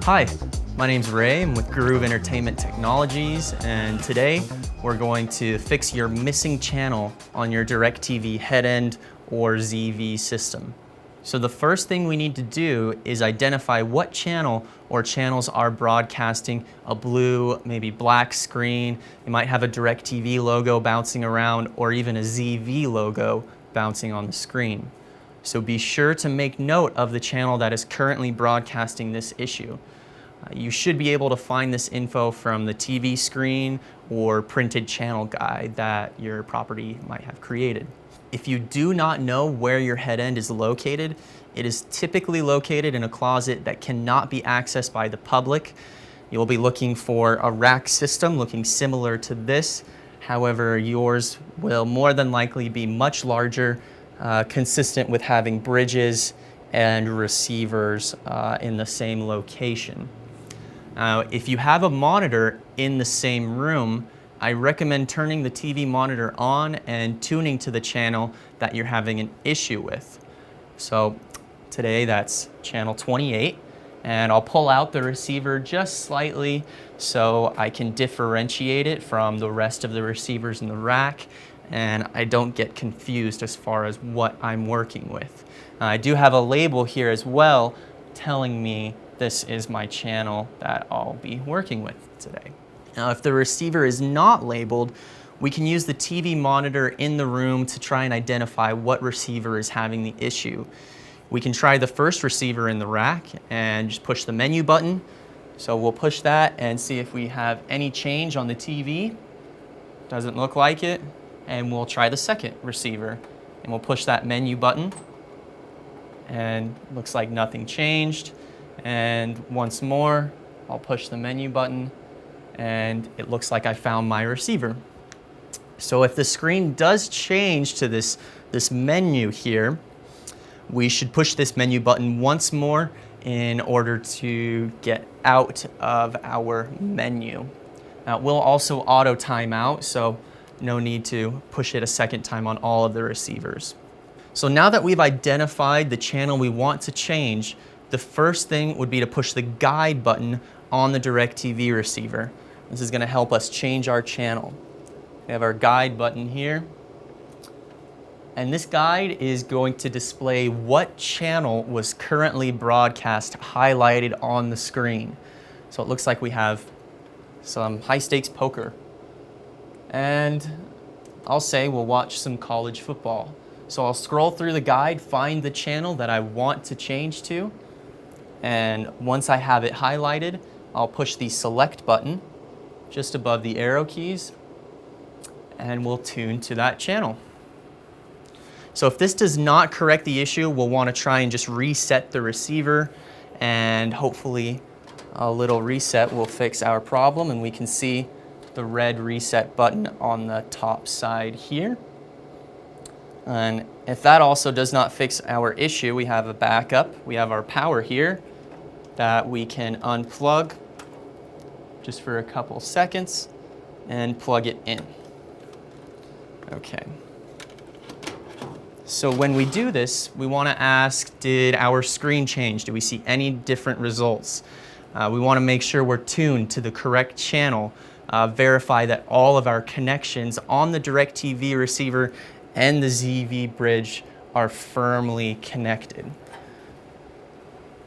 Hi, my name's Ray. I'm with Groove Entertainment Technologies, and today we're going to fix your missing channel on your DIRECTV Headend or ZeeVee system. So the first thing we need to do is identify what channel or channels are broadcasting a blue, maybe black screen. It might have a DIRECTV logo bouncing around or even a ZeeVee logo bouncing on the screen. So be sure to make note of the channel that is currently broadcasting this issue. You should be able to find this info from the TV screen or printed channel guide that your property might have created. If you do not know where your headend is located, it is typically located in a closet that cannot be accessed by the public. You'll be looking for a rack system looking similar to this. However, yours will more than likely be much larger, consistent with having bridges and receivers in the same location. If you have a monitor in the same room, I recommend turning the TV monitor on and tuning to the channel that you're having an issue with. So today that's channel 28, and I'll pull out the receiver just slightly so I can differentiate it from the rest of the receivers in the rack and I don't get confused as far as what I'm working with. I do have a label here as well telling me this is my channel that I'll be working with today. Now, if the receiver is not labeled, we can use the TV monitor in the room to try and identify what receiver is having the issue. We can try the first receiver in the rack and just push the menu button. So we'll push that and see if we have any change on the TV. Doesn't look like it. And we'll try the second receiver. And we'll push that menu button. And looks like nothing changed. And once more, I'll push the menu button and it looks like I found my receiver. So if the screen does change to this menu here, we should push this menu button once more in order to get out of our menu. Now, it will also auto time out, so no need to push it a second time on all of the receivers. So now that we've identified the channel we want to change, the first thing would be to push the guide button on the DIRECTV receiver. This is going to help us change our channel. We have our guide button here. And this guide is going to display what channel was currently broadcast highlighted on the screen. So it looks like we have some high stakes poker. And I'll say we'll watch some college football. So I'll scroll through the guide, find the channel that I want to change to. And once I have it highlighted, I'll push the select button just above the arrow keys and we'll tune to that channel. So if this does not correct the issue, we'll want to try and just reset the receiver, and hopefully a little reset will fix our problem and we can see the red reset button on the top side here. And if that also does not fix our issue, we have a backup. We have our power here that we can unplug just for a couple seconds and plug it in. Okay. So when we do this, we want to ask, did our screen change? Do we see any different results? We want to make sure we're tuned to the correct channel, verify that all of our connections on the DIRECTV receiver and the ZeeVee bridge are firmly connected.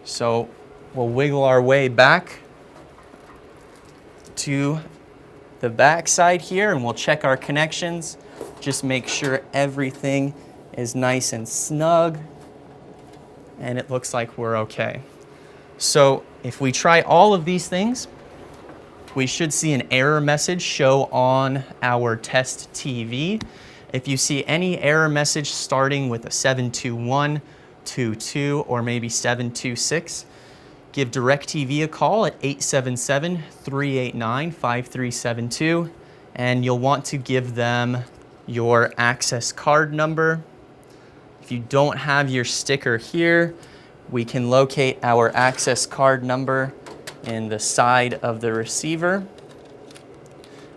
So we'll wiggle our way back to the back side here and we'll check our connections. Just make sure everything is nice and snug and it looks like we're okay. So if we try all of these things, we should see an error message show on our test TV. If you see any error message starting with a 72122 or maybe 726, give DIRECTV a call at 877-389-5372, and you'll want to give them your access card number. If you don't have your sticker here, we can locate our access card number in the side of the receiver,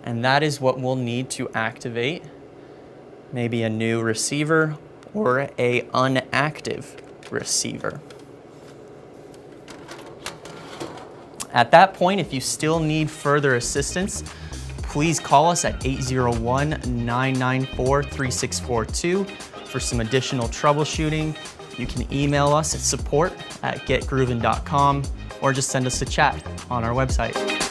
and that is what we'll need to activate maybe a new receiver or a inactive receiver. At that point, if you still need further assistance, please call us at 801-994-3642 for some additional troubleshooting. You can email us at support@getgroovin.com or just send us a chat on our website.